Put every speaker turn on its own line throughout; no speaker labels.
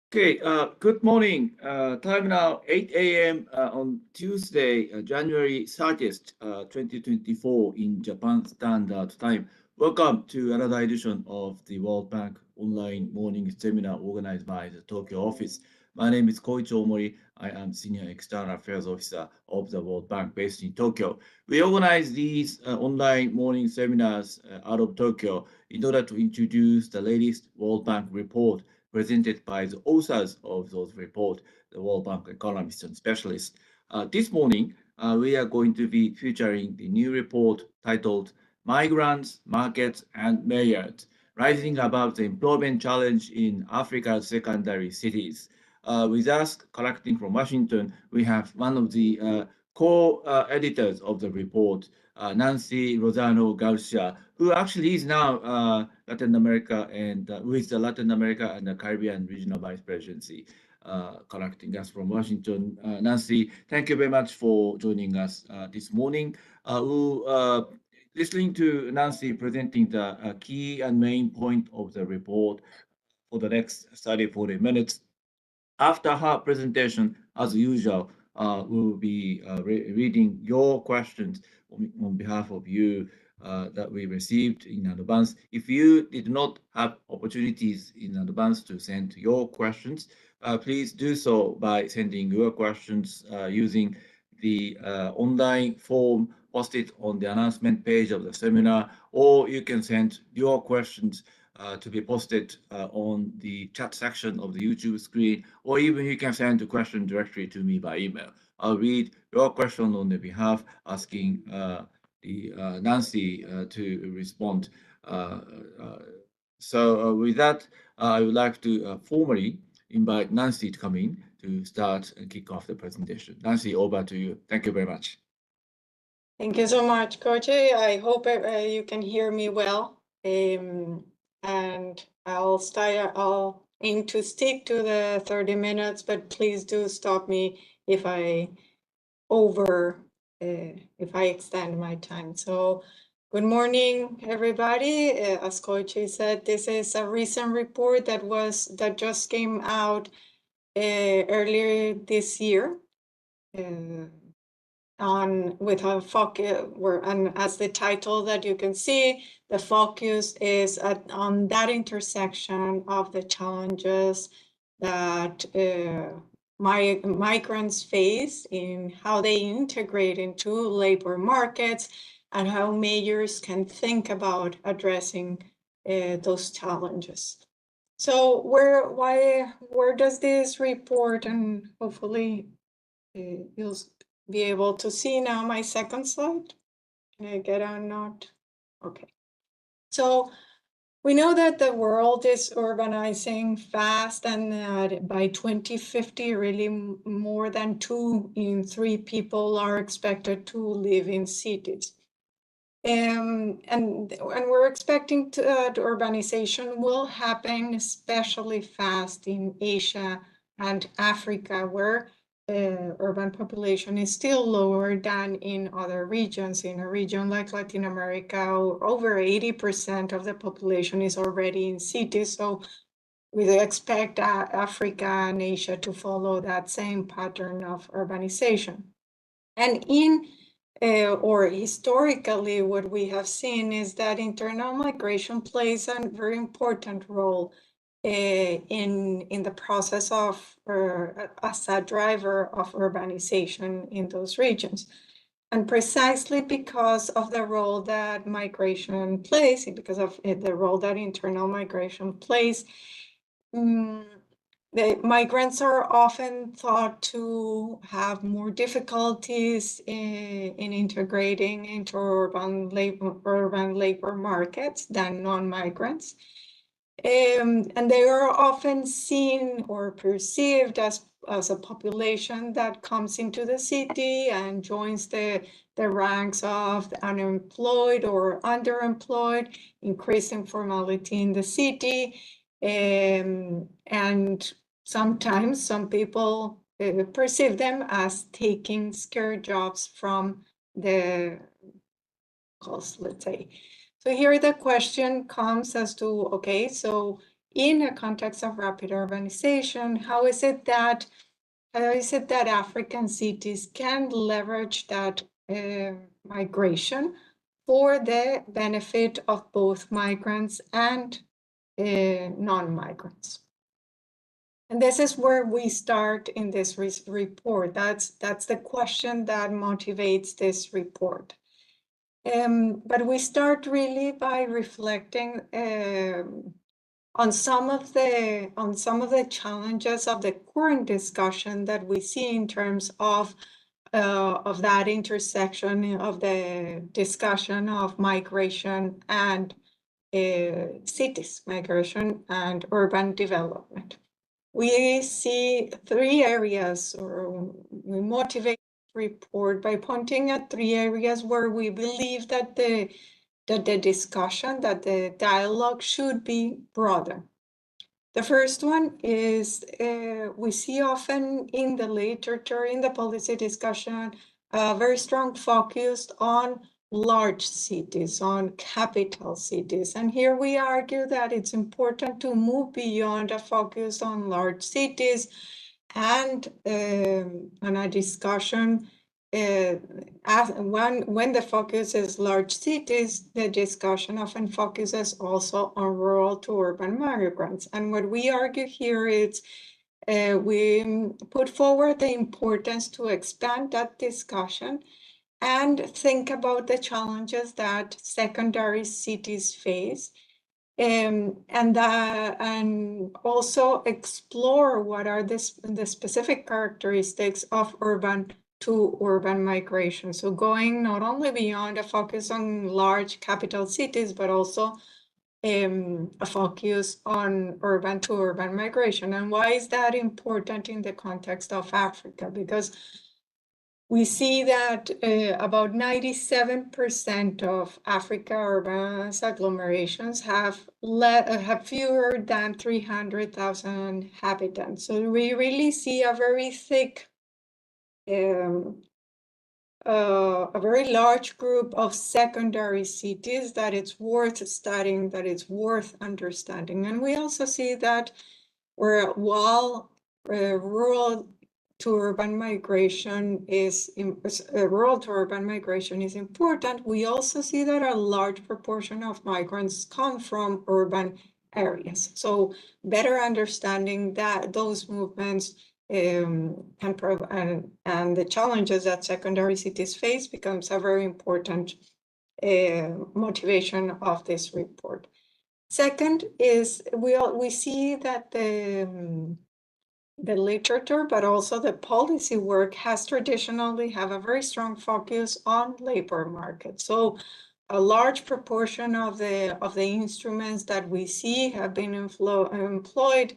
Okay, good morning. Time now 8 a.m. On Tuesday, January 30th, 2024 in Japan Standard Time. Welcome to another edition of the World Bank online morning seminar organized by the Tokyo office. My name is Koichi Omori. I am Senior External Affairs Officer of the World Bank based in Tokyo. We organize these online morning seminars out of Tokyo in order to introduce the latest World Bank report presented by the authors of those reports, the World Bank economists and specialists. This morning, we are going to be featuring the new report titled Migrants, Markets, and Mayors, Rising Above the Employment Challenge in Africa's Secondary Cities. With us collecting from Washington, we have one of the co-editors of the report, Nancy Rosano Garcia, who actually is now Latin America and with the Latin America and the Caribbean Regional Vice Presidency, collecting us from Washington. Nancy, thank you very much for joining us this morning. Listening to Nancy presenting the key and main point of the report for the next 30, 40 minutes. After her presentation, as usual, we will be reading your questions on behalf of you that we received in advance. If you did not have opportunities in advance to send your questions, please do so by sending your questions using the online form posted on the announcement page of the seminar, or you can send your questions to be posted on the chat section of the YouTube screen, or even you can send the question directly to me by email. I'll read your question on the behalf, asking Nancy to respond. So with that, I would like to formally invite Nancy to come in to start and kick off the presentation. Nancy, over to you. Thank you very much.
Thank you so much, Coach. I hope you can hear me well. And I'll aim to stick to the 30 minutes, but please do stop me if I extend my time. So good morning, everybody. As Coach said, this is a recent report that just came out earlier this year. With a focus, and as the title that you can see, the focus is on that intersection of the challenges that migrants face in how they integrate into labor markets and how mayors can think about addressing those challenges. So where does this report, and hopefully you'll be able to see now my second slide. Can I get on not? Okay. So we know that the world is urbanizing fast, and that by 2050, really more than 2 in 3 people are expected to live in cities. And we're expecting that urbanization will happen especially fast in Asia and Africa, where urban population is still lower than in other regions. In a region like Latin America, over 80% of the population is already in cities. So we expect Africa and Asia to follow that same pattern of urbanization. And or historically, what we have seen is that internal migration plays a very important role in the process of as a driver of urbanization in those regions. And precisely because of the role that migration plays, because of the role that internal migration plays, the migrants are often thought to have more difficulties in integrating into urban labor markets than non-migrants. And they are often seen or perceived as a population that comes into the city and joins the ranks of the unemployed or underemployed, increased informality in the city. And sometimes some people perceive them as taking scarce jobs from the coast, let's say. So here the question comes as to, okay, so in a context of rapid urbanization, how is it that African cities can leverage that migration for the benefit of both migrants and non-migrants? And this is where we start in this report. That's the question that motivates this report. But we start really by reflecting on some of the challenges of the current discussion that we see in terms of that intersection of the discussion of migration and cities, migration and urban development. We see three areas, or we motivate the report by pointing at three areas where we believe that the discussion, that the dialogue should be broader. The first one is we see often in the literature, in the policy discussion, a very strong focus on large cities, on capital cities. And here we argue that it's important to move beyond a focus on large cities and a discussion when the focus is large cities, the discussion often focuses also on rural to urban migrants. And what we argue here is we put forward the importance to expand that discussion and think about the challenges that secondary cities face, and also explore what are the specific characteristics of urban to urban migration. So going not only beyond a focus on large capital cities, but also a focus on urban to urban migration. And why is that important in the context of Africa? Because we see that about 97% of Africa urban agglomerations have fewer than 300,000 inhabitants. So we really see a very thick, a very large group of secondary cities that it's worth studying, that it's worth understanding. And we also see that while rural to urban migration is important, we also see that a large proportion of migrants come from urban areas. So better understanding that those movements and the challenges that secondary cities face becomes a very important motivation of this report. Second is we see that the literature, but also the policy work has traditionally have a very strong focus on labor market. So a large proportion of the instruments that we see have been employed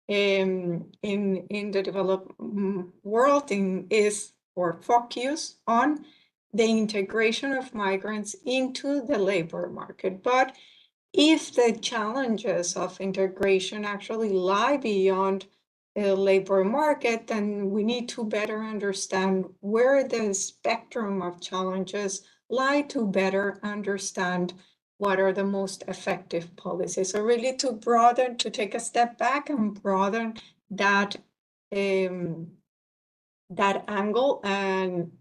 in the developed world focus on the integration of migrants into the labor market. But if the challenges of integration actually lie beyond the labor market, then we need to better understand where the spectrum of challenges lie to better understand what are the most effective policies. So really to take a step back and broaden that angle, and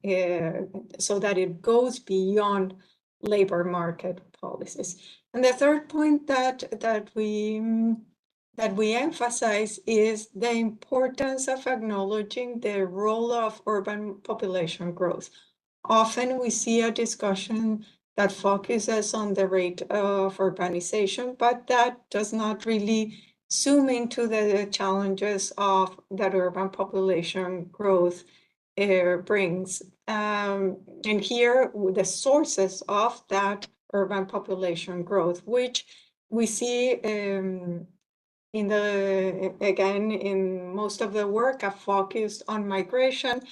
so that it goes beyond labor market policies. And the third point that we emphasize is the importance of acknowledging the role of urban population growth. Often we see a discussion that focuses on the rate of urbanization, but that does not really zoom into the challenges of that urban population growth brings. And here, the sources of that urban population growth, which we see in most of the work are focused on migration,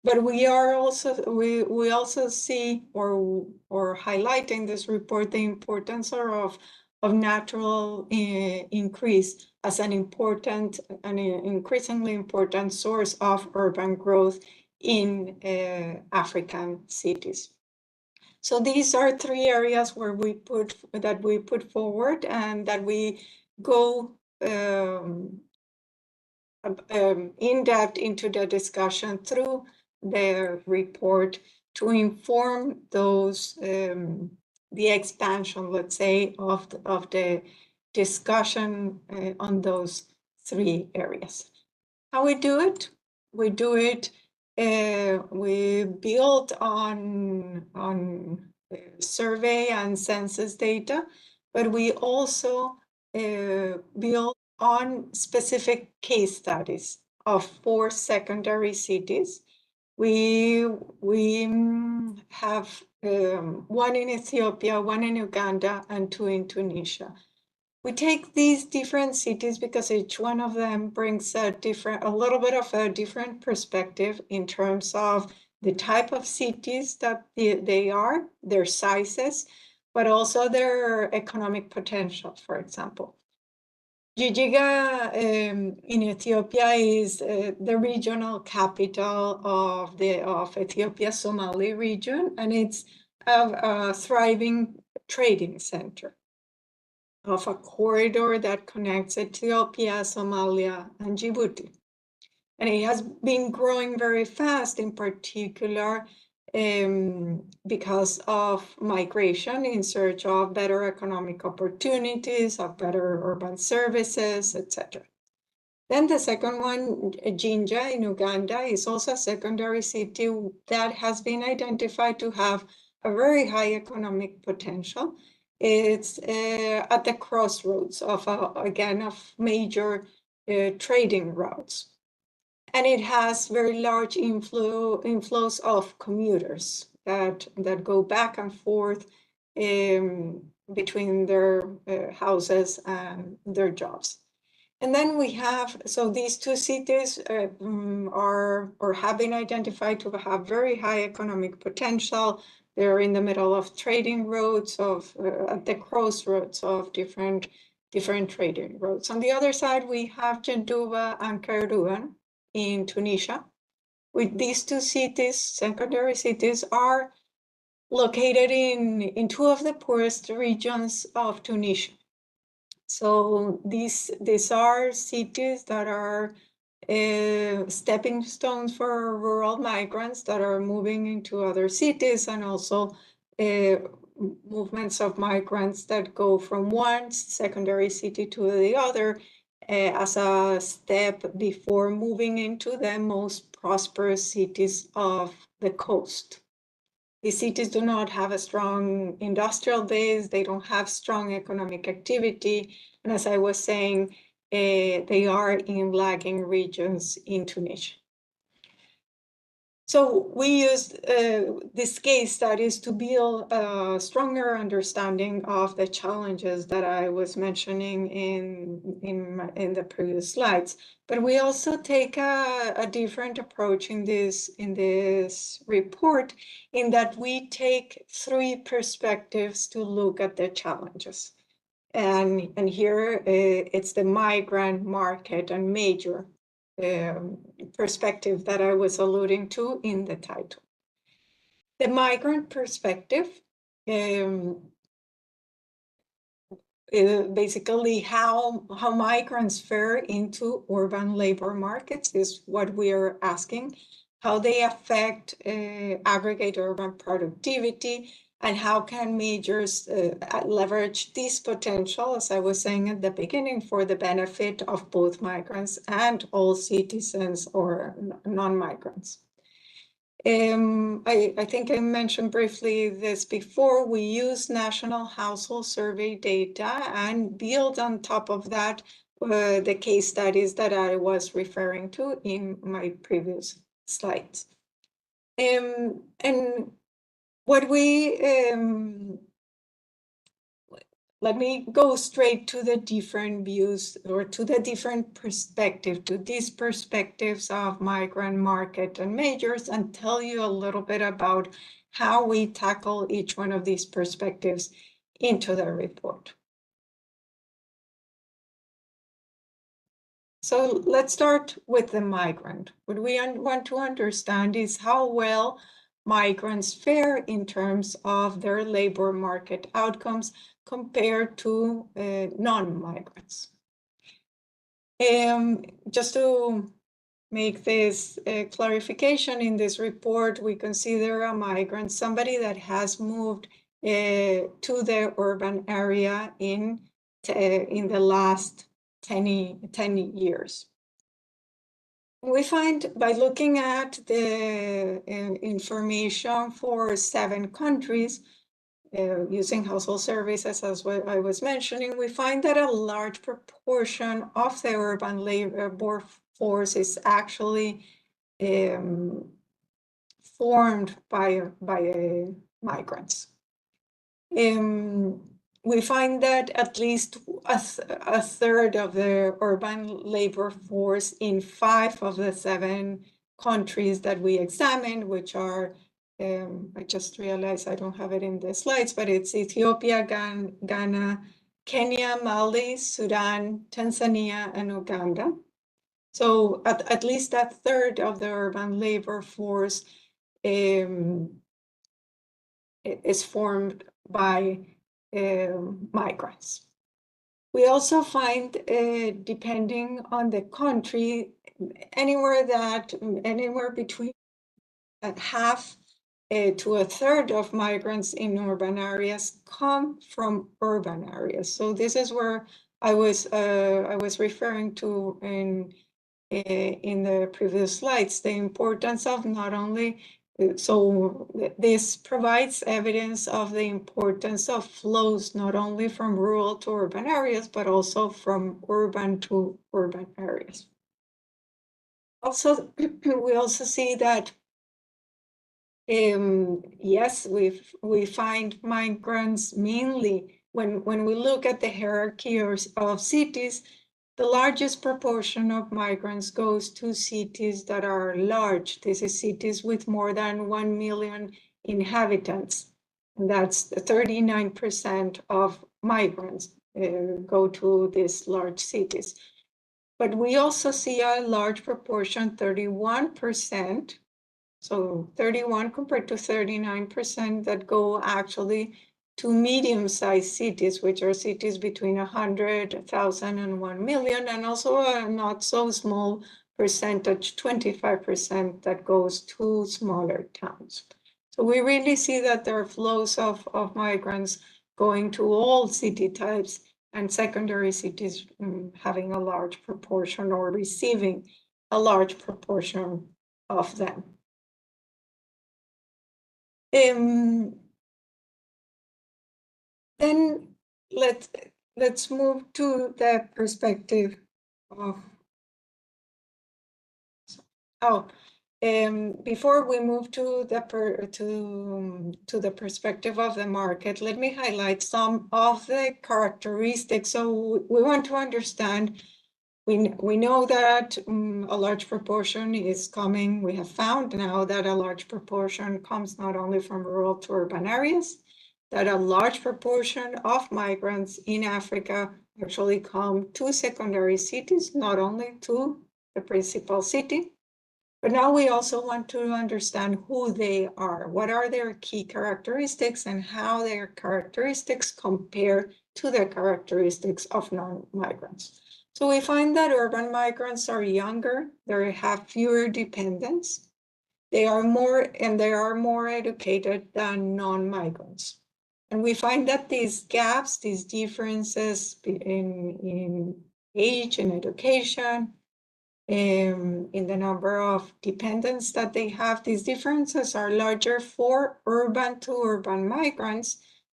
but we also see or highlight in this report the importance of natural increase as an increasingly important source of urban growth in African cities. So these are three areas where we put forward and that we go in depth into the discussion through their report to inform those the expansion, let's say, of the discussion on those 3 areas. How we do it? We do it. We build on survey and census data, but we also build on specific case studies of 4 secondary cities. We have 1 in Ethiopia, 1 in Uganda, and 2 in Tunisia. We take these different cities because each one of them brings a little bit of a different perspective in terms of the type of cities that they are, their sizes, but also their economic potential, for example. Jijjiga in Ethiopia is the regional capital of Ethiopia Somali region, and it's a thriving trading center of a corridor that connects Ethiopia, Somalia, and Djibouti. And it has been growing very fast, in particular because of migration in search of better economic opportunities, of better urban services, etc. Then the second one, Jinja in Uganda, is also a secondary city that has been identified to have a very high economic potential. It's at the crossroads of, again, of major trading routes. And it has very large inflows of commuters that go back and forth between their houses and their jobs. And then we have, so these 2 cities are or have been identified to have very high economic potential. They're in the middle of trading routes, at the crossroads of different trading routes. On the other side, we have Jenduba and Kairouan in Tunisia. With these 2 cities, secondary cities, are located in 2 of the poorest regions of Tunisia. So these are cities that are stepping stones for rural migrants that are moving into other cities, and also movements of migrants that go from one secondary city to the other as a step before moving into the most prosperous cities of the coast. These cities do not have a strong industrial base, they don't have strong economic activity, and as I was saying, they are in lagging regions in Tunisia. So we used these case studies to build a stronger understanding of the challenges that I was mentioning in the previous slides. But we also take a different approach in this report, in that we take 3 perspectives to look at the challenges. And here it's the migrant market and major perspective that I was alluding to in the title. The migrant perspective, basically how migrants fare into urban labor markets is what we are asking, how they affect aggregate urban productivity, and how can majors leverage this potential, as I was saying at the beginning, for the benefit of both migrants and all citizens or non-migrants. I think I mentioned briefly this before. We use national household survey data and build on top of that the case studies that I was referring to in my previous slides. And what we, let me go straight to the different views, or to the different perspective, to these perspectives of migrant market and majors, and tell you a little bit about how we tackle each one of these perspectives into the report. So let's start with the migrant. What we want to understand is how well migrants fare in terms of their labor market outcomes compared to non-migrants. Just to make this clarification, in this report, we consider a migrant somebody that has moved to the urban area in the last 10 years. We find by looking at the information for 7 countries, using household surveys, as what I was mentioning, we find that a large proportion of the urban labor force is actually formed by migrants. We find that at least a third of the urban labor force in 5 of the 7 countries that we examined, which are, I just realized I don't have it in the slides, but it's Ethiopia, Ghana, Kenya, Mali, Sudan, Tanzania, and Uganda. So at least a third of the urban labor force is formed by migrants. We also find, depending on the country, anywhere between half to a third of migrants in urban areas come from urban areas. So this is where I was referring to in the previous slides, the importance of not only, so this provides evidence of the importance of flows, not only from rural to urban areas, but also from urban to urban areas. Also, we also see that, yes, we find migrants mainly, when we look at the hierarchy of cities, the largest proportion of migrants goes to cities that are large. This is cities with more than 1 million inhabitants. And that's 39% of migrants go to these large cities. But we also see a large proportion, 31%, so 31 compared to 39%, that go actually to medium-sized cities, which are cities between 100,000 and 1 million, and also a not so small percentage, 25%, that goes to smaller towns. So we really see that there are flows of migrants going to all city types, and secondary cities having a large proportion or receiving a large proportion of them. Then let's move to the perspective of, before we move to the perspective of the market, let me highlight some of the characteristics. So we want to understand, we know that a large proportion is coming. We have found now that a large proportion comes not only from rural to urban areas, that a large proportion of migrants in Africa actually come to secondary cities, not only to the principal city. But now we also want to understand who they are. What are their key characteristics and how their characteristics compare to the characteristics of non-migrants. So we find that urban migrants are younger, they have fewer dependents, they are more educated than non-migrants. And we find that these gaps, these differences in age and education, in the number of dependents that they have, these differences are larger for urban to urban migrants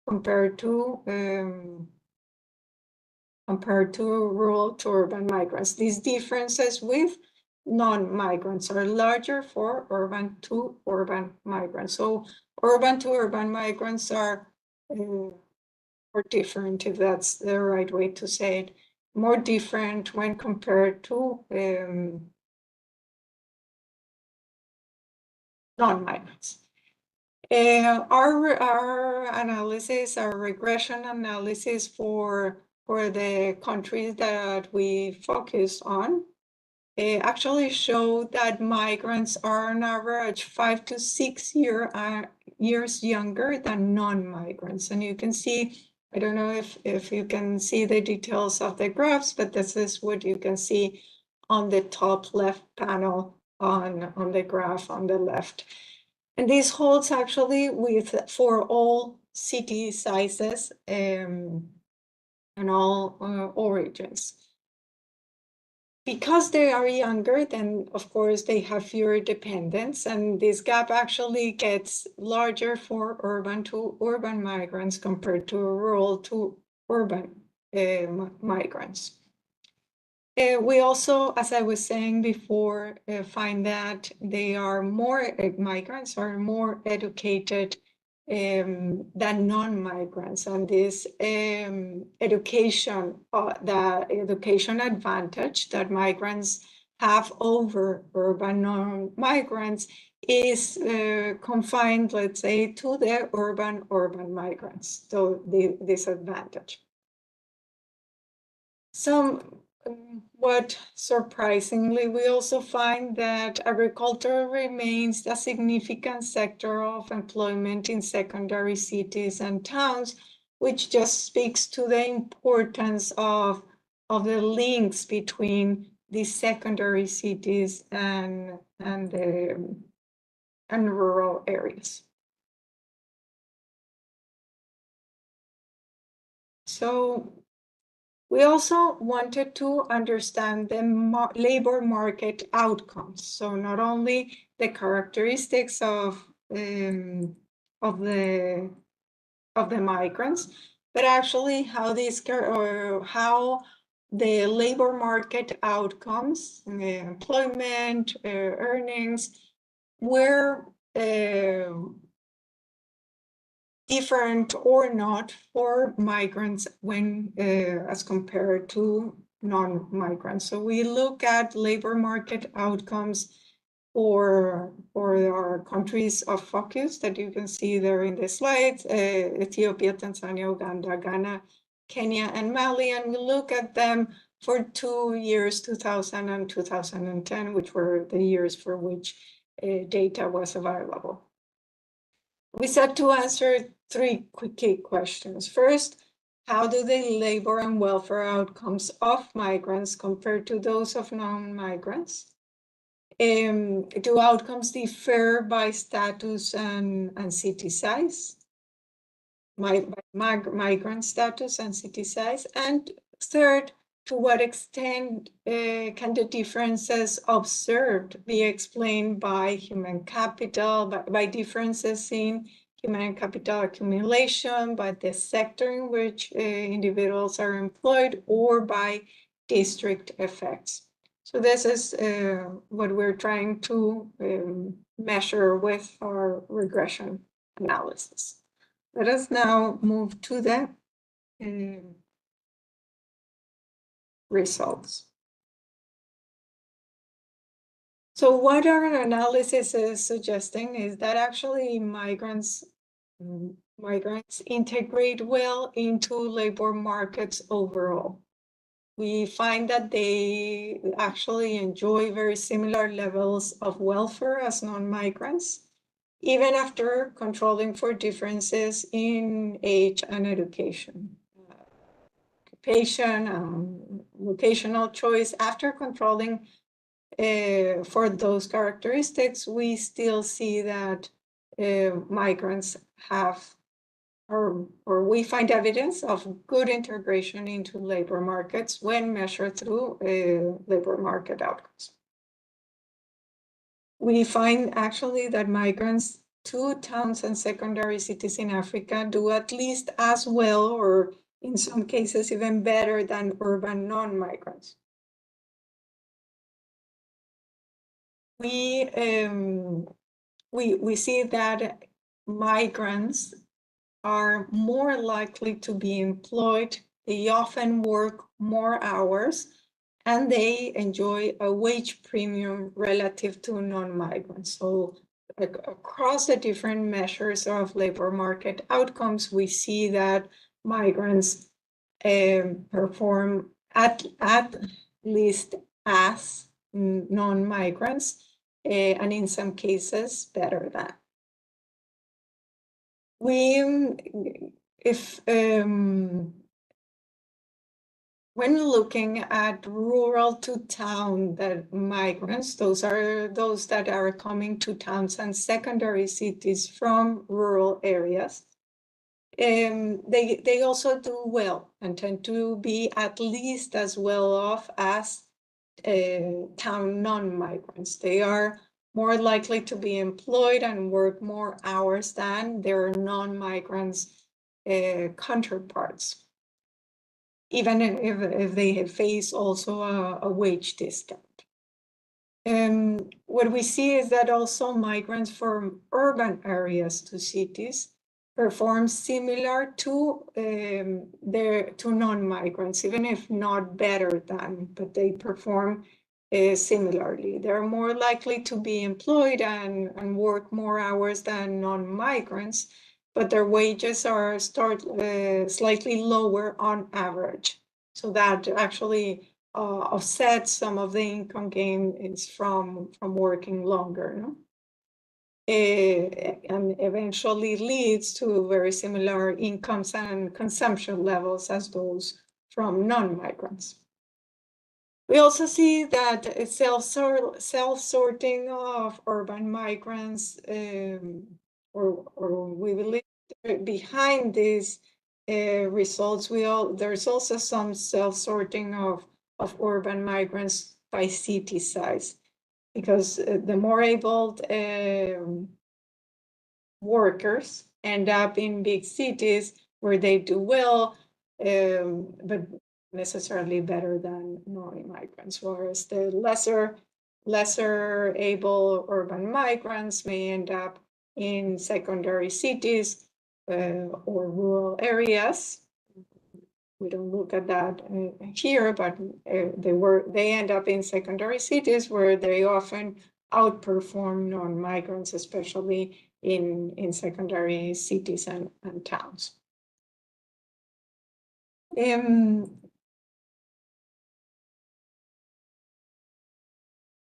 compared to rural to urban migrants. These differences with non-migrants are larger for urban to urban migrants. So urban to urban migrants are more different, if that's the right way to say it, more different when compared to non-migrants. Our analysis, our regression analysis for the countries that we focus on actually show that migrants are on average 5 to 6 years younger than non-migrants. And you can see I don't know if you can see the details of the graphs, but this is what you can see on the top left panel on the graph on the left. And this holds actually for all city sizes and all origins. Because they are younger, then of course they have fewer dependents, and this gap actually gets larger for urban to urban migrants compared to rural to urban migrants. We also, as I was saying before, find that they are more migrants are more educated than non-migrants, and this education, the education advantage that migrants have over urban non-migrants is confined, let's say, to the urban migrants, so the disadvantage. What surprisingly, we also find that agriculture remains a significant sector of employment in secondary cities and towns, which just speaks to the importance of the links between these secondary cities and rural areas. So we also wanted to understand the labor market outcomes. So not only the characteristics of the migrants, but actually how how the labor market outcomes, employment, earnings, were different or not for migrants when as compared to non-migrants. So we look at labor market outcomes for our countries of focus that you can see there in the slides, Ethiopia, Tanzania, Uganda, Ghana, Kenya, and Mali, and we look at them for 2 years, 2000 and 2010, which were the years for which data was available. We set to answer 3 key questions. First, how do the labor and welfare outcomes of migrants compare to those of non-migrants? Do outcomes differ by status and city size? Migrant status and city size? And third, to what extent can the differences observed be explained by human capital, by differences in human capital accumulation, by the sector in which individuals are employed, or by district effects? So this is what we're trying to measure with our regression analysis. Let us now move to the results. So what our analysis is suggesting is that actually migrants integrate well into labor markets overall. We find that they actually enjoy very similar levels of welfare as non-migrants, even after controlling for differences in age and education. Occupation, vocational choice, after controlling for those characteristics, we still see that migrants have, or we find evidence of good integration into labor markets when measured through labor market outcomes. We find actually that migrants to towns and secondary cities in Africa do at least as well, or in some cases even better than urban non-migrants. We see that migrants are more likely to be employed. They often work more hours, and they enjoy a wage premium relative to non-migrants. So across the different measures of labor market outcomes, we see that migrants perform at least as non-migrants, and in some cases better than. We if when looking at rural to town that migrants, those are those that are coming to towns and secondary cities from rural areas, they also do well and tend to be at least as well off as town non-migrants. They are more likely to be employed and work more hours than their non-migrants counterparts, even if they face also a wage discount. What we see is that also migrants from urban areas to cities perform similar to non-migrants, even if not better than, but they perform similarly. They're more likely to be employed and work more hours than non-migrants, but their wages are slightly lower on average. So that actually offsets some of the income gains from working longer, no? And eventually leads to very similar incomes and consumption levels as those from non-migrants. We also see that self-sorting of urban migrants, or we believe behind these results, there's also some self-sorting of urban migrants by city size, because the more able workers end up in big cities where they do well, but necessarily better than non-migrants, whereas the lesser able urban migrants may end up in secondary cities or rural areas. We don't look at that here, but they end up in secondary cities where they often outperform non-migrants, especially in secondary cities and towns.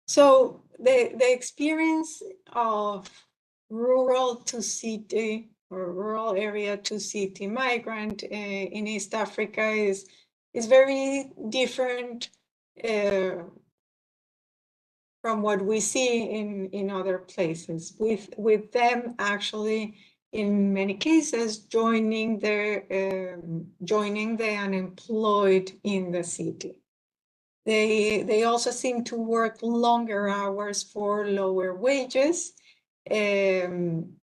So the experience of rural to city or rural area to city migrant in East Africa is very different from what we see in other places, with them actually in many cases joining the unemployed in the city. They also seem to work longer hours for lower wages, and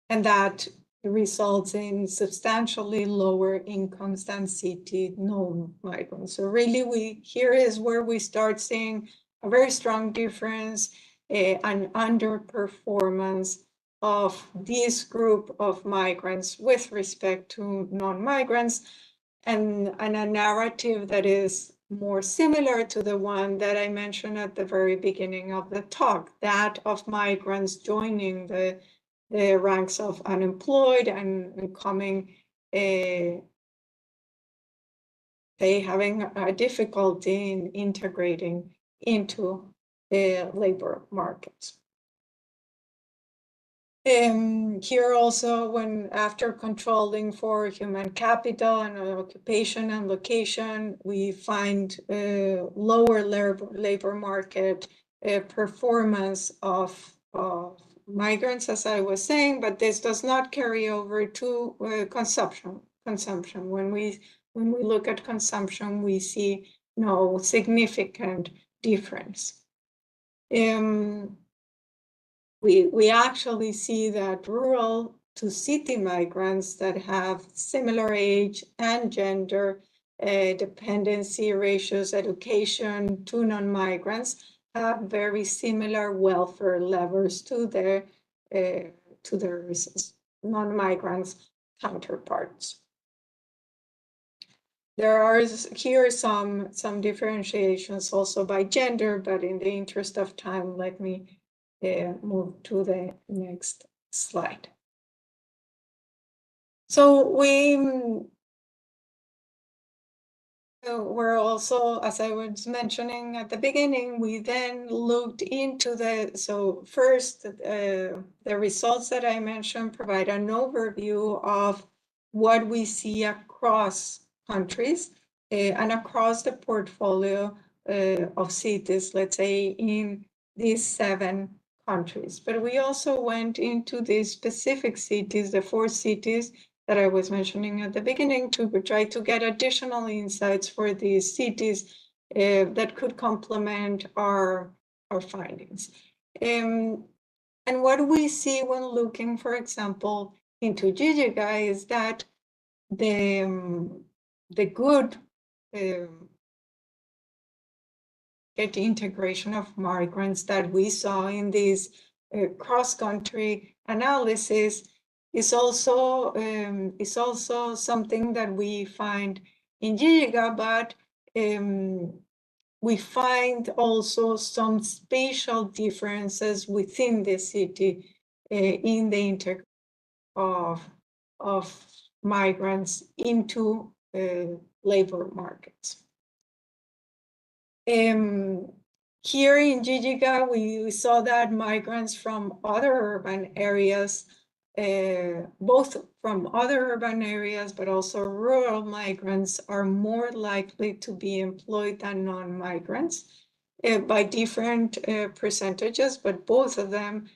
that results in substantially lower incomes than city non-migrants. So really, here is where we start seeing a very strong difference, an underperformance of this group of migrants with respect to non-migrants, and a narrative that is more similar to the one that I mentioned at the very beginning of the talk, that of migrants joining the ranks of unemployed and coming, they having a difficulty in integrating into the labor markets. Here also, when after controlling for human capital and occupation and location, we find lower labor market performance of migrants, as I was saying, but this does not carry over to consumption. When we look at consumption, we see no significant difference. We actually see that rural to city migrants that have similar age and gender dependency ratios, education to non-migrants, have very similar welfare levels to their non-migrants counterparts. There are here some differentiations also by gender, but in the interest of time, let me move to the next slide. So we're also, as I was mentioning at the beginning, we then looked into first, the results that I mentioned provide an overview of what we see across countries and across the portfolio of cities, let's say in these 7 countries. But we also went into these specific cities, the 4 cities that I was mentioning at the beginning, to try to get additional insights for these cities that could complement our findings. And what we see when looking, for example, into Jijiga is that the good integration of migrants that we saw in this cross-country analysis is also something that we find in Jijiga, but we find also some spatial differences within the city in the integration of migrants into labor markets. Here in Jijiga, we saw that migrants from other urban areas, both from other urban areas, but also rural migrants, are more likely to be employed than non-migrants by different percentages, but both of them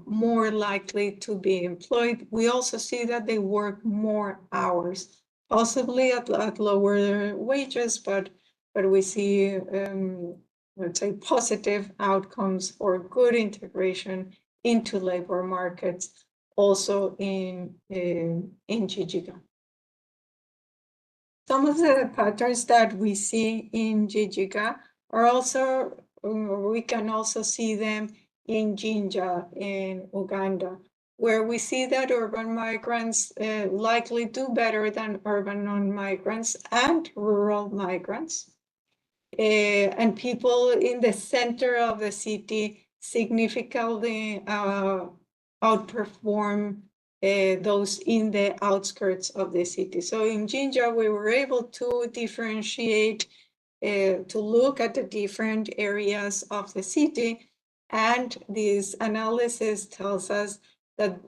more likely to be employed. We also see that they work more hours, possibly at lower wages, but we see, let's say, positive outcomes or good integration into labor markets also in Jijiga. Some of the patterns that we see in Jijiga are also, we can also see them in Jinja in Uganda, where we see that urban migrants likely do better than urban non-migrants and rural migrants. And people in the center of the city significantly outperform those in the outskirts of the city. So in Jinja, we were able to differentiate, to look at the different areas of the city. And this analysis tells us that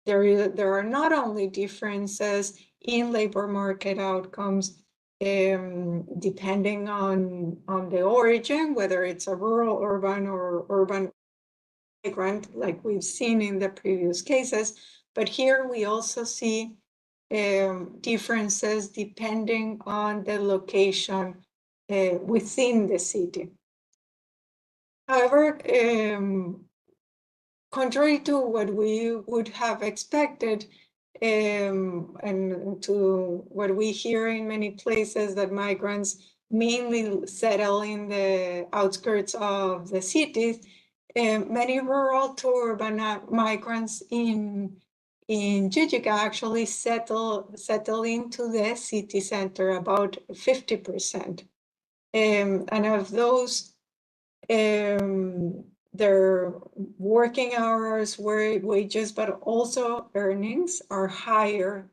there are not only differences in labor market outcomes, depending on the origin, whether it's a rural, urban, or urban migrant, like we've seen in the previous cases. But here we also see differences depending on the location within the city. However, contrary to what we would have expected, and to what we hear in many places, that migrants mainly settle in the outskirts of the cities, many rural to urban migrants in Jijiga actually settle into the city center, about 50%. And of those, their working hours, wages, but also earnings are higher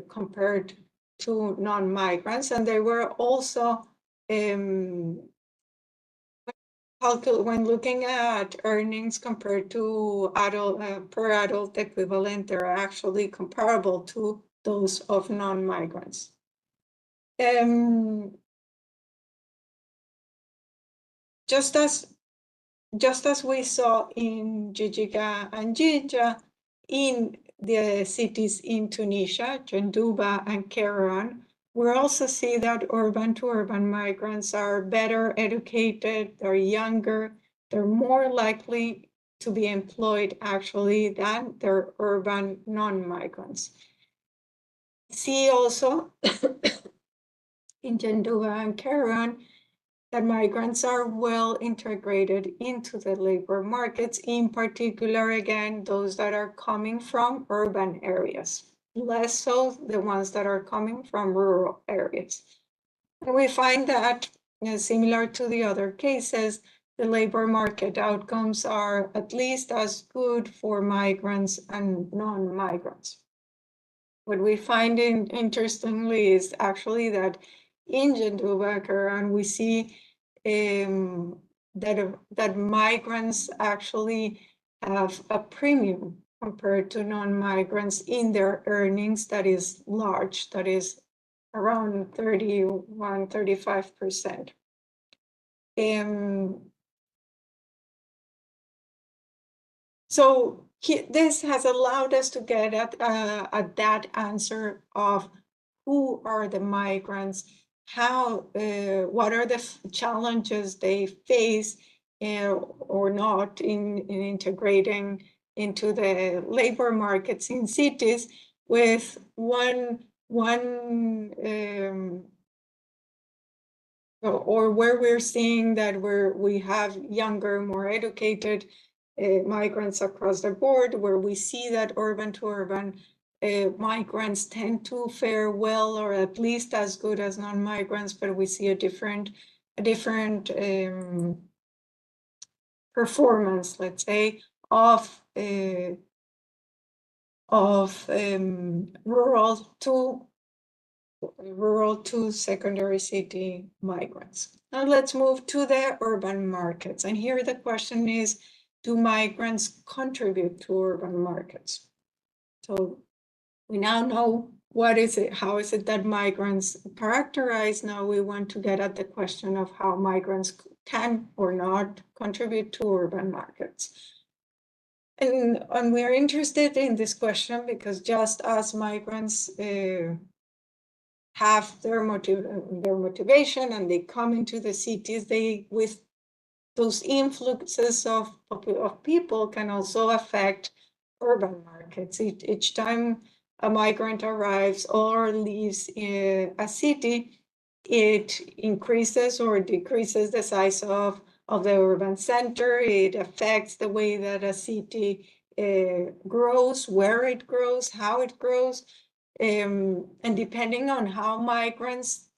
compared to non-migrants. And they were also, when looking at earnings compared to per adult equivalent, they're actually comparable to those of non-migrants. Just as we saw in Jijiga and Jinja, in the cities in Tunisia, Jendouba and Kairouan, we also see that urban to urban migrants are better educated, they're younger, they're more likely to be employed actually than their urban non-migrants. See also in Jendouba and Kairouan that migrants are well integrated into the labor markets, in particular, again, those that are coming from urban areas, less so the ones that are coming from rural areas. And we find that, similar to the other cases, the labor market outcomes are at least as good for migrants and non-migrants. What we find interestingly is actually that in Jendouba, Kairouan, we see that migrants actually have a premium compared to non-migrants in their earnings that is large, that is around 31, 35%. So this has allowed us to get at that answer of who are the migrants, how, what are the challenges they face or not in integrating into the labor markets in cities, with one or where we're seeing that we have younger, more educated migrants across the board, where we see that urban to urban migrants tend to fare well, or at least as good as non-migrants, but we see a different performance, let's say, of rural to secondary city migrants. Now let's move to the urban markets. And here the question is, do migrants contribute to urban markets? So we now know what is it, how is it that migrants characterize. Now we want to get at the question of how migrants can or not contribute to urban markets. And we're interested in this question because just as migrants have their motivation and they come into the cities, they, with those influxes of people, can also affect urban markets. Each time a migrant arrives or leaves a city, it increases or decreases the size of the urban center. It affects the way that a city grows, where it grows, how it grows. And depending on how migrants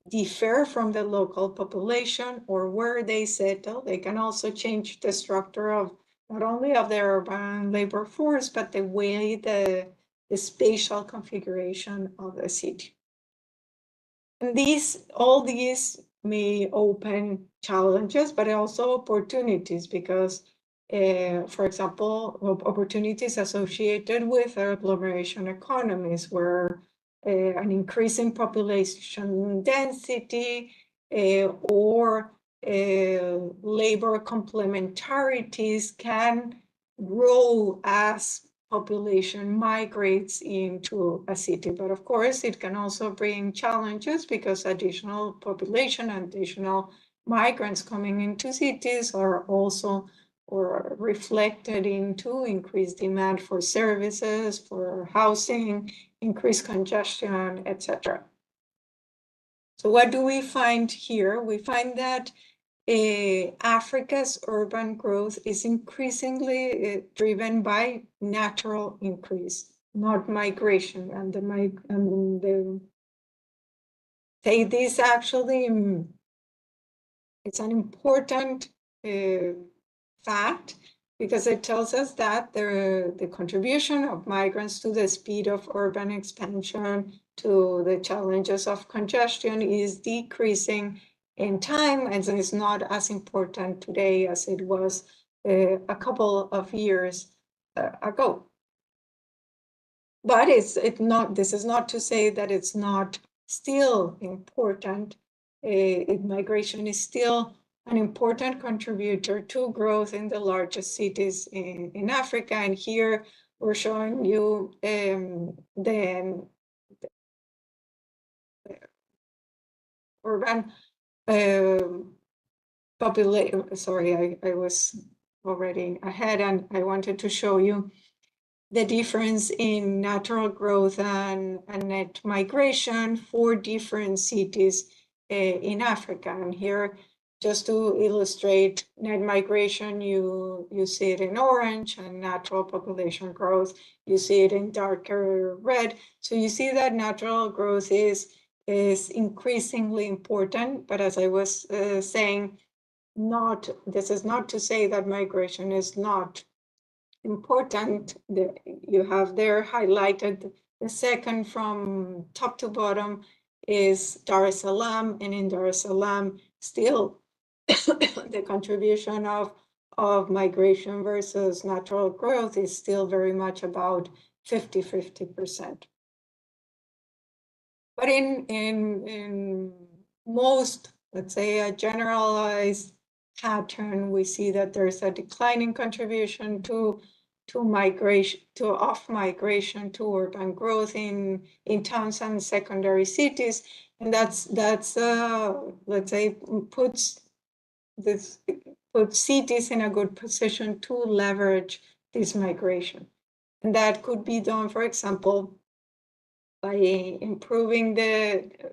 differ from the local population or where they settle, they can also change the structure of not only of the urban labor force, but the way the spatial configuration of the city. And all these may open challenges, but also opportunities, because for example, opportunities associated with agglomeration economies, where an increase in population density or labor complementarities can grow as population migrates into a city. But of course, it can also bring challenges, because additional population and additional migrants coming into cities are also or reflected into increased demand for services, for housing, increased congestion, etc. So what do we find here? We find that Africa's urban growth is increasingly driven by natural increase, not migration. And this actually, it's an important fact, because it tells us that the contribution of migrants to the speed of urban expansion, to the challenges of congestion, is decreasing in time, and is not as important today as it was a couple of years ago. But this is not to say that it's not still important. Migration is still an important contributor to growth in the largest cities in Africa. And here we're showing you the urban population. Sorry, I was already ahead, and I wanted to show you the difference in natural growth and net migration for different cities in Africa. And here, just to illustrate net migration, you see it in orange, and natural population growth, you see it in darker red. So you see that natural growth is increasingly important. But as I was saying, this is not to say that migration is not important. You have there highlighted the second from top to bottom is Dar es Salaam, and in Dar es Salaam still the contribution of of migration versus natural growth is still very much about 50-50%. But in most, let's say, a generalized pattern, we see that there's a declining contribution to migration, to off-migration to urban growth in towns and secondary cities. And that's let's say, puts cities in a good position to leverage this migration. And that could be done, for example, by improving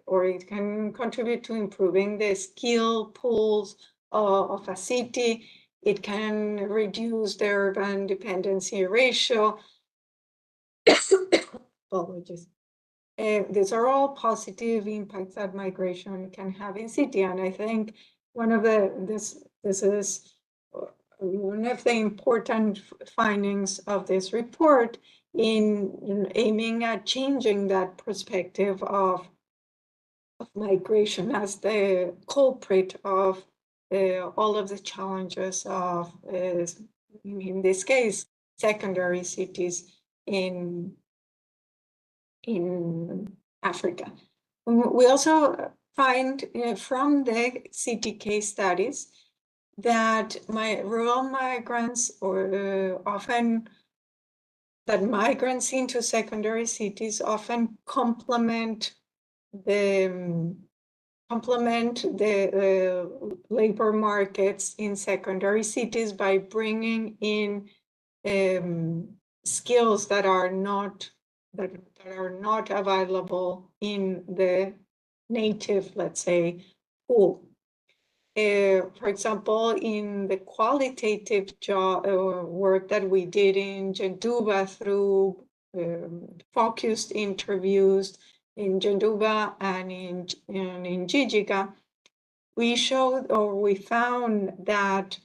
or it can contribute to improving the skill pools of a city. It can reduce the urban dependency ratio. Apologies. These are all positive impacts that migration can have in city, and I think this is one of the important findings of this report in aiming at changing that perspective of migration as the culprit of all of the challenges of, in this case, secondary cities in Africa. We also find from the city case studies that rural migrants that migrants into secondary cities often complement the labor markets in secondary cities by bringing in skills that are not available in the native, let's say, pool. For example, in the qualitative work that we did in Genduba through focused interviews in Genduba and in Jijiga, we found that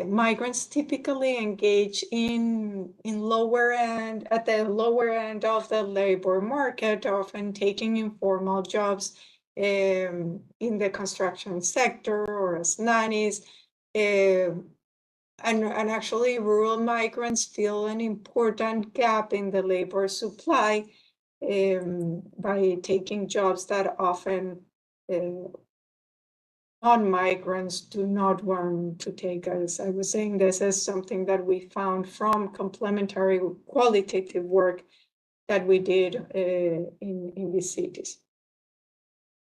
migrants typically engage at the lower end of the labor market, often taking informal jobs in the construction sector or as nannies. And actually, rural migrants fill an important gap in the labor supply by taking jobs that often non-migrants do not want to take. As I was saying, this is something that we found from complementary qualitative work that we did in these cities.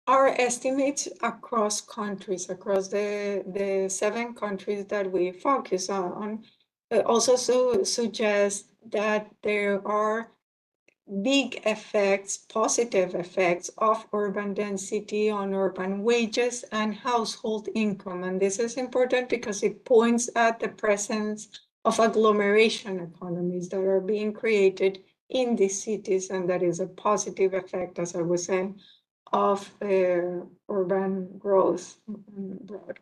Our estimates across countries, across the 7 countries that we focus on, also suggest that there are big effects, positive effects of urban density on urban wages and household income. And this is important because it points at the presence of agglomeration economies that are being created in these cities, and that is a positive effect, as I was saying, of urban growth abroad,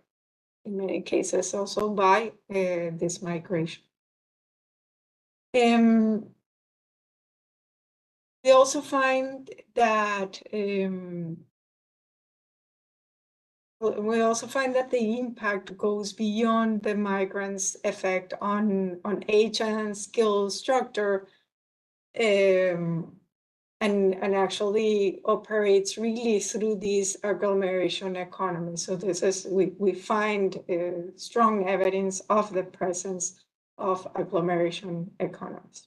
in many cases also by this migration. We also find that the impact goes beyond the migrants' effect on age and skill structure, and actually operates really through these agglomeration economies. So this is we find strong evidence of the presence of agglomeration economies.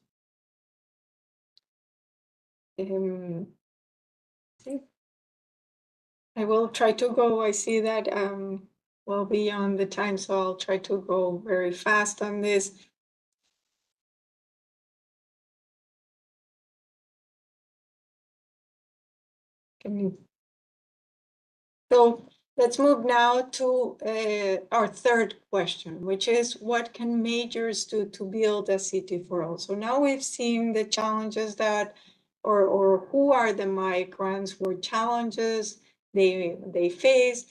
I will try to go. I see that well beyond the time, so I'll try to go very fast on this. So let's move now to our third question, which is what can majors do to build a city for all? So now we've seen the challenges that, or who are the migrants, what challenges they face,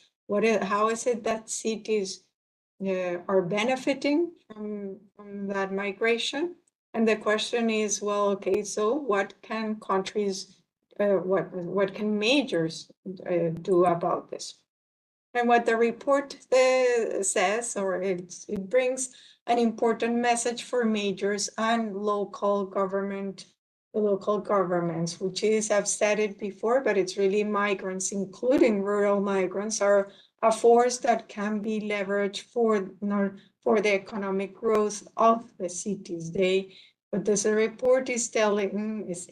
how is it that cities are benefiting from that migration? And the question is, well, okay, so what can countries, what can majors do about this? And what the report says, or it brings an important message for majors and local governments, which is, I've said it before, but it's really migrants, including rural migrants, are a force that can be leveraged for the economic growth of the cities. What this report is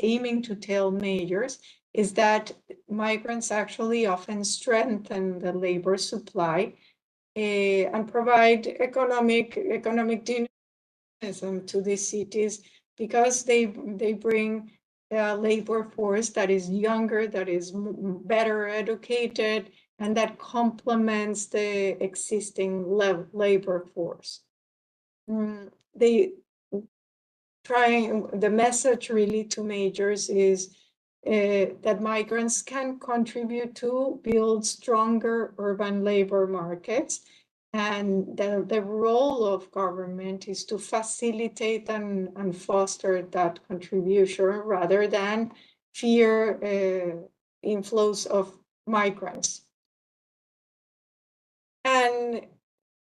aiming to tell majors is that migrants actually often strengthen the labor supply and provide economic dynamism to these cities because they bring a labor force that is younger, that is better educated, and that complements the existing labor force. The message really to majors is that migrants can contribute to build stronger urban labor markets, and the role of government is to facilitate and foster that contribution rather than fear inflows of migrants. And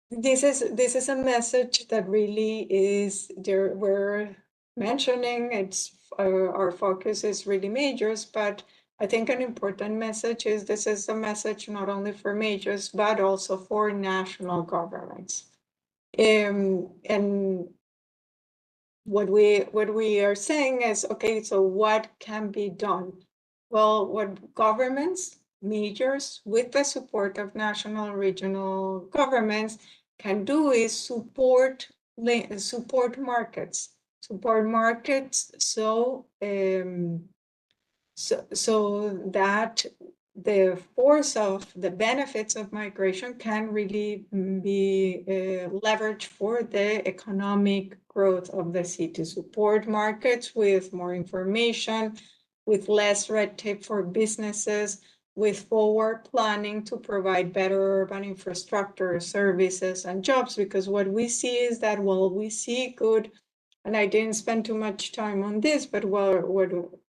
this is a message that really is there. We're mentioning our focus is really majors, but I think an important message is this is a message not only for majors but also for national governments. And what we are saying is, okay, so what can be done? Well, what governments, majors, with the support of national and regional governments can do is support markets so that the force of the benefits of migration can really be leveraged for the economic growth of the city. Support markets with more information, with less red tape for businesses, with forward planning to provide better urban infrastructure, services, and jobs. Because what we see is that, well, we see good, and I didn't spend too much time on this, but what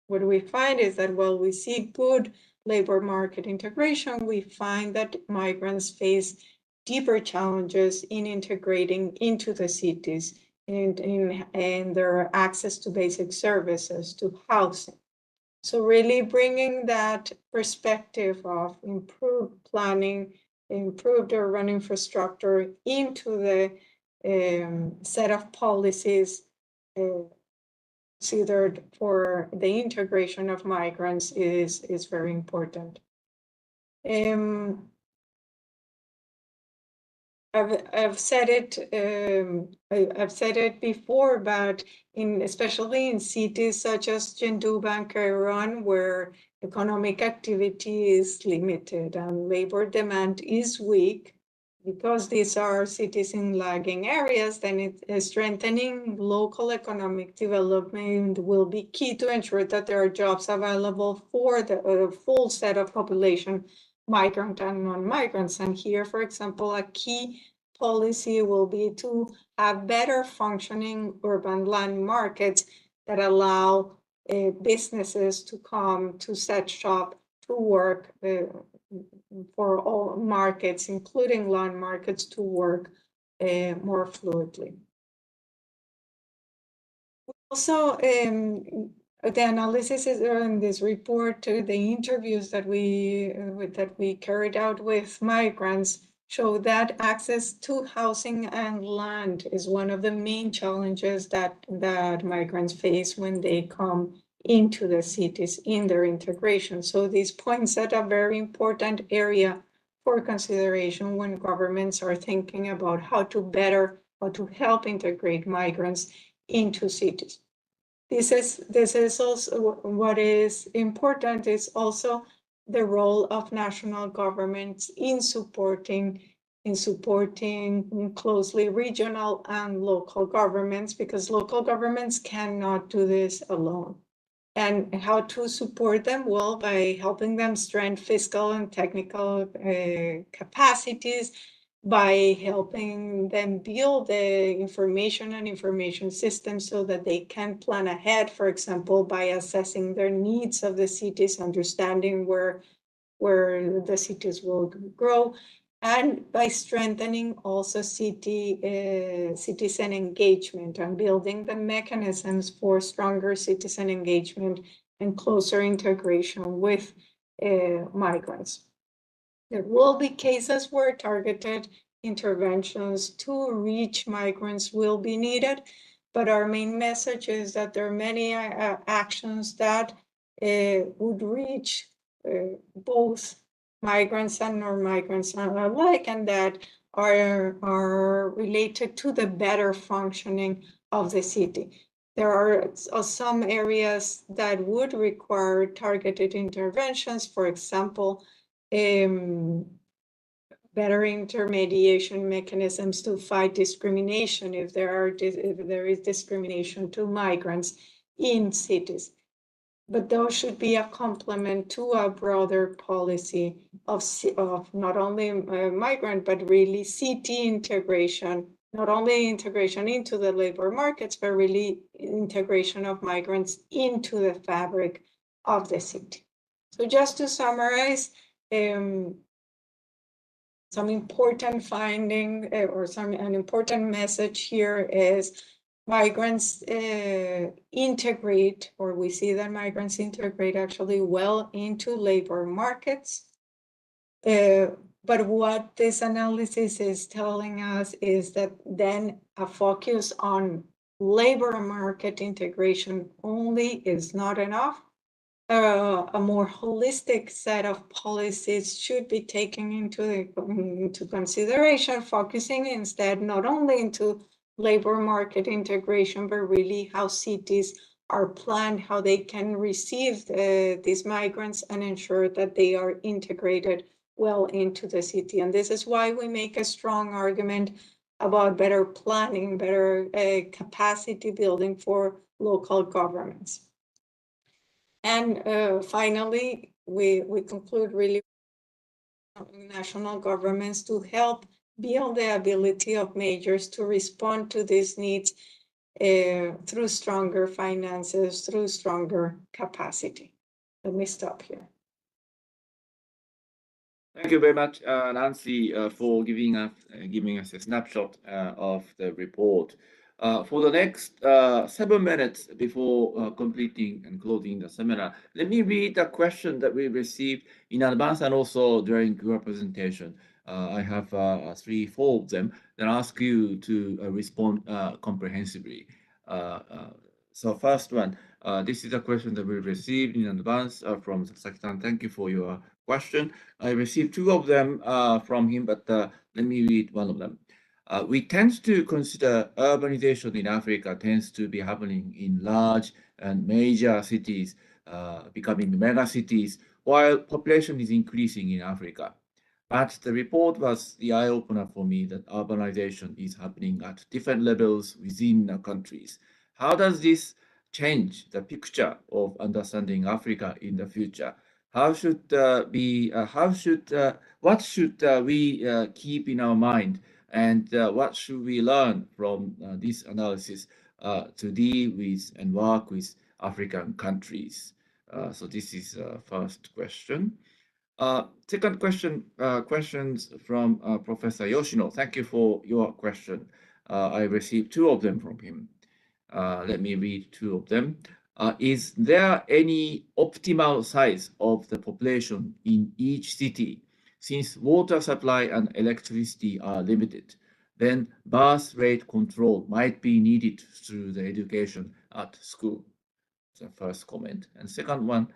we find is that while we see good labor market integration, we find that migrants face deeper challenges in integrating into the cities and in their access to basic services, to housing. So really bringing that perspective of improved planning, improved urban infrastructure into the set of policies considered for the integration of migrants is very important. I've said it before, but especially in cities such as Chengdu and Kairouan, where economic activity is limited and labor demand is weak, because these are cities in lagging areas, then strengthening local economic development will be key to ensure that there are jobs available for the full set of population, migrant and non-migrants. And here, for example, a key policy will be to have better functioning urban land markets that allow businesses to come to set shop to work for all markets, including land markets, to work more fluidly. Also, the analysis is in this report, the interviews that we carried out with migrants show that access to housing and land is one of the main challenges that migrants face when they come into the cities in their integration. So this points at a very important area for consideration when governments are thinking about how to help integrate migrants into cities. This is also what is important is also the role of national governments in supporting closely regional and local governments, because local governments cannot do this alone. And how to support them? Well, by helping them strengthen fiscal and technical capacities, by helping them build the information systems so that they can plan ahead, for example, by assessing their needs of the cities, understanding where the cities will grow, and by strengthening also citizen engagement and building the mechanisms for stronger citizen engagement and closer integration with migrants. There will be cases where targeted interventions to reach migrants will be needed, but our main message is that there are many actions that would reach both migrants and non-migrants alike, and that are related to the better functioning of the city. There are some areas that would require targeted interventions, for example, better intermediation mechanisms to fight discrimination if there is discrimination to migrants in cities. But those should be a complement to a broader policy of not only migrant, but really city integration, not only integration into the labor markets, but really integration of migrants into the fabric of the city. So just to summarize, some important finding or an important message here is migrants integrate, or we see that migrants integrate actually well into labor markets. But what this analysis is telling us is that then a focus on labor market integration only is not enough. A more holistic set of policies should be taken into consideration, focusing instead not only into labor market integration, but really how cities are planned, how they can receive these migrants and ensure that they are integrated well into the city. And this is why we make a strong argument about better planning, better capacity building for local governments. And finally, we conclude really national governments to help build the ability of majors to respond to these needs through stronger finances, through stronger capacity. Let me stop here.
Thank you very much, Nancy, for giving us a snapshot of the report. For the next 7 minutes before completing and closing the seminar, let me read a question that we received in advance and also during your presentation. I have 3, 4 of them that ask you to respond comprehensively. So first one, this is a question that we received in advance from Sasaki-san. Thank you for your question. I received 2 of them from him, but let me read one of them. We tend to consider urbanization in Africa tends to be happening in large and major cities, becoming mega cities, while population is increasing in Africa. But the report was the eye-opener for me that urbanization is happening at different levels within the countries. How does this change the picture of understanding Africa in the future? What should we keep in our mind, and what should we learn from this analysis to deal with and work with African countries? So this is first question. Second question, questions from Professor Yoshino. Thank you for your question. I received 2 of them from him. Let me read 2 of them. Is there any optimal size of the population in each city? Since water supply and electricity are limited, then birth rate control might be needed through the education at school. The first comment. And second one,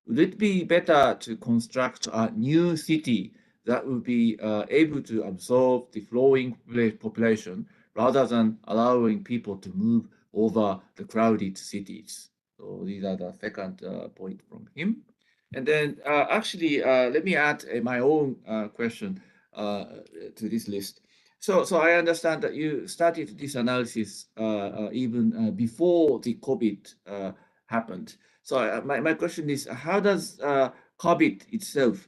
would it be better to construct a new city that would be able to absorb the flowing population rather than allowing people to move over the crowded cities? So these are the second point from him. And then actually, let me add my own question to this list. So I understand that you started this analysis even before the COVID happened. So my question is, how does COVID itself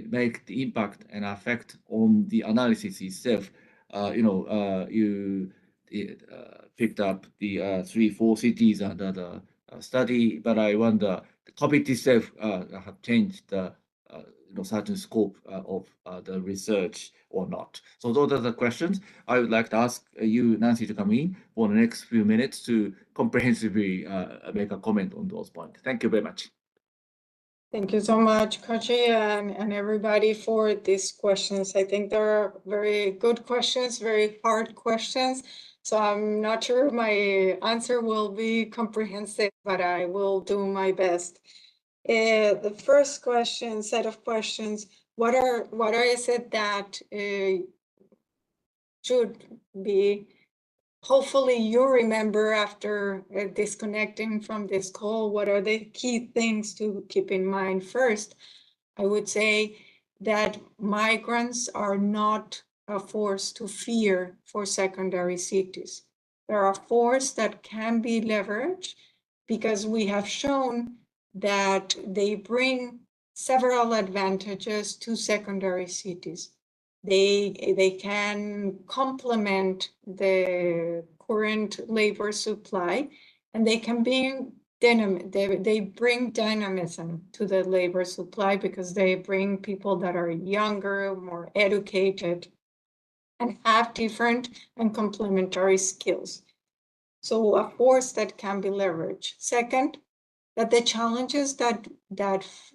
make the impact and effect on the analysis itself? You picked up the 3, 4 cities under the study, but I wonder, the COVID itself have changed the certain scope of the research or not. So those are the questions. I would like to ask you, Nancy, to come in for the next few minutes to comprehensively make a comment on those points. Thank you very much.
Thank you so much, Kochi, and everybody for these questions. I think they're very good questions, very hard questions. So I'm not sure my answer will be comprehensive, but I will do my best. The first set of questions, what is it that should be, hopefully you remember after disconnecting from this call, what are the key things to keep in mind? First, I would say that migrants are not a force to fear for secondary cities. They're a force that can be leveraged because we have shown that they bring several advantages to secondary cities. They can complement the current labor supply, and they can be they bring dynamism to the labor supply because they bring people that are younger, more educated, and have different and complementary skills. So a force that can be leveraged. Second, that the challenges that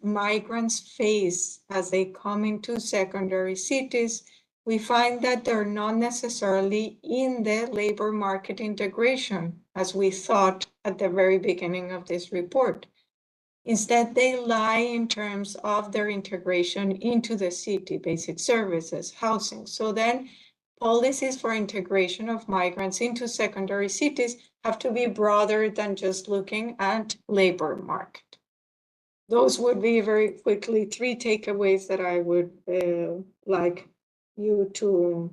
migrants face as they come into secondary cities, we find that they're not necessarily in the labor market integration, as we thought at the very beginning of this report. Instead, they lie in terms of their integration into the city, basic services, housing. So then policies for integration of migrants into secondary cities have to be broader than just looking at labor market. Those would be very quickly 3 takeaways that I would like you to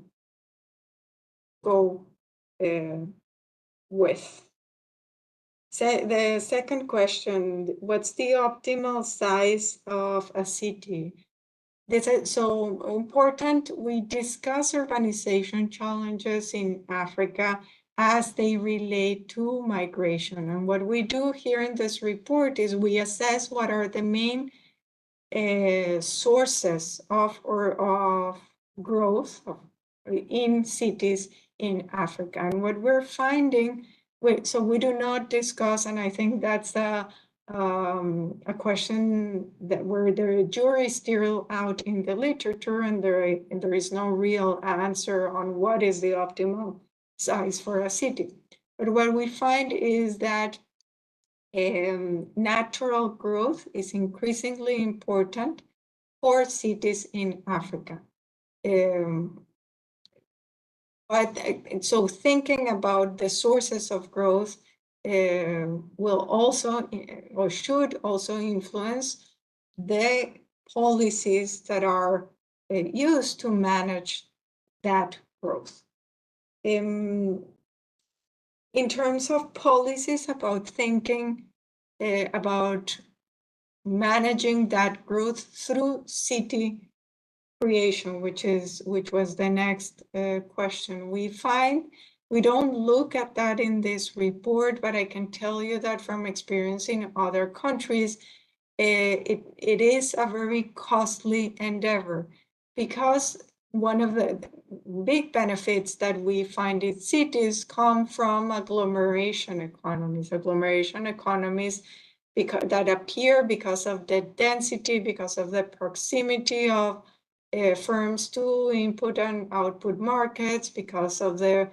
go with. The second question, what's the optimal size of a city? This is so important. We discuss urbanization challenges in Africa as they relate to migration. And what we do here in this report is we assess what are the main sources of growth in cities in Africa. And what we're finding, so we do not discuss, and I think that's a question that where the jury is still out in the literature, and there is no real answer on what is the optimal size for a city. But what we find is that natural growth is increasingly important for cities in Africa. So thinking about the sources of growth will also, or should also influence the policies that are used to manage that growth. In terms of policies about thinking about managing that growth through city creation, which was the next question. We don't look at that in this report, but I can tell you that from experience in other countries, it is a very costly endeavor, because one of the big benefits that we find in cities come from agglomeration economies that appear because of the density, because of the proximity of firms to input and output markets, because of the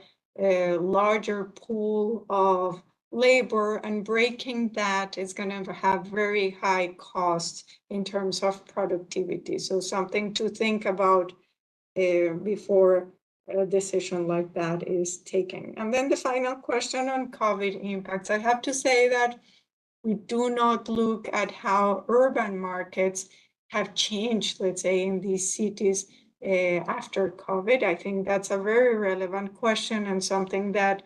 larger pool of labor, and breaking that is going to have very high costs in terms of productivity. So something to think about before a decision like that is taken. And then the final question on COVID impacts. I have to say that we do not look at how urban markets have changed, let's say, in these cities after COVID. I think that's a very relevant question, and something that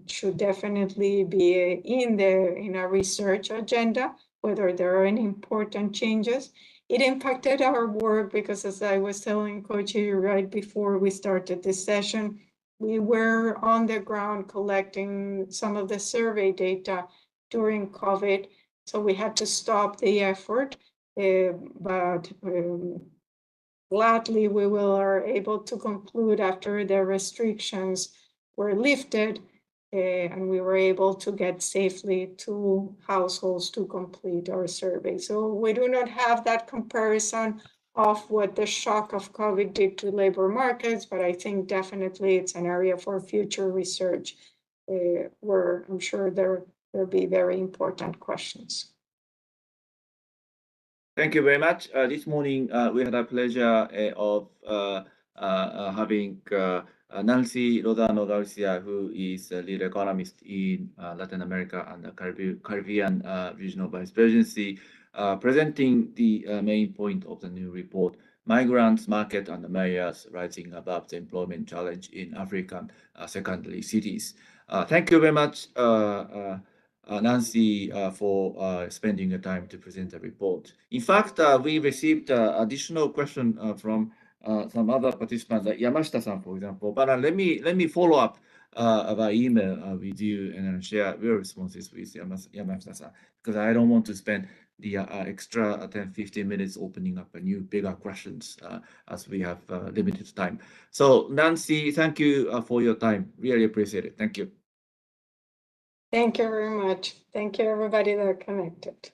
should definitely be in a research agenda, whether there are any important changes. It impacted our work because, as I was telling Kochi right before we started this session, we were on the ground collecting some of the survey data during COVID, so we had to stop the effort. but gladly we are able to conclude after the restrictions were lifted, and we were able to get safely to households to complete our survey. So we do not have that comparison of what the shock of COVID did to labor markets, but I think definitely it's an area for future research, where I'm sure there'll be very important questions.
Thank you very much. This morning, we had a pleasure of having Nancy Lozano Garcia, who is a lead economist in Latin America and the Caribbean Regional Vice Presidency, presenting the main point of the new report, Migrants, Market, and the Mayors Rising Above the Employment Challenge in African Secondary Cities. Thank you very much, Nancy, for spending the time to present the report. In fact, we received additional question from some other participants, like Yamashita-san, for example. But let me follow up by email with you and share your responses with Yamashita-san, because I don't want to spend the extra 10, 15 minutes opening up a new bigger questions as we have limited time. So Nancy, thank you for your time. Really appreciate it. Thank you.
Thank you very much. Thank you, everybody that connected.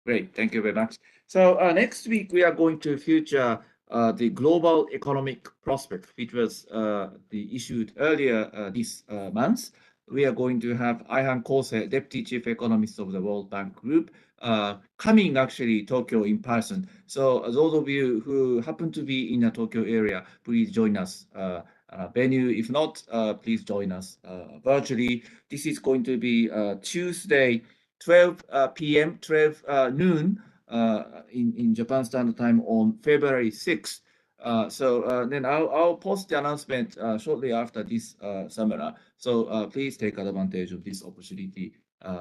Great, thank you very much. So next week we are going to feature the global economic prospect, which was issued earlier this month. We are going to have Aihan Kose, Deputy Chief Economist of the World Bank Group, coming actually Tokyo in person. So those of you who happen to be in the Tokyo area, please join us venue. If not, please join us virtually. This is going to be Tuesday, 12 p.m., 12 noon in Japan Standard Time on February 6th. So then I'll post the announcement shortly after this seminar. So please take advantage of this opportunity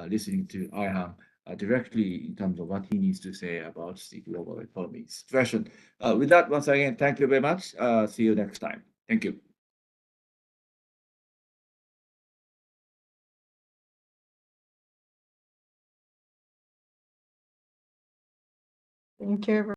listening to Aihan directly in terms of what he needs to say about the global economy situation. With that, once again, thank you very much. See you next time. Thank you.
Thank you.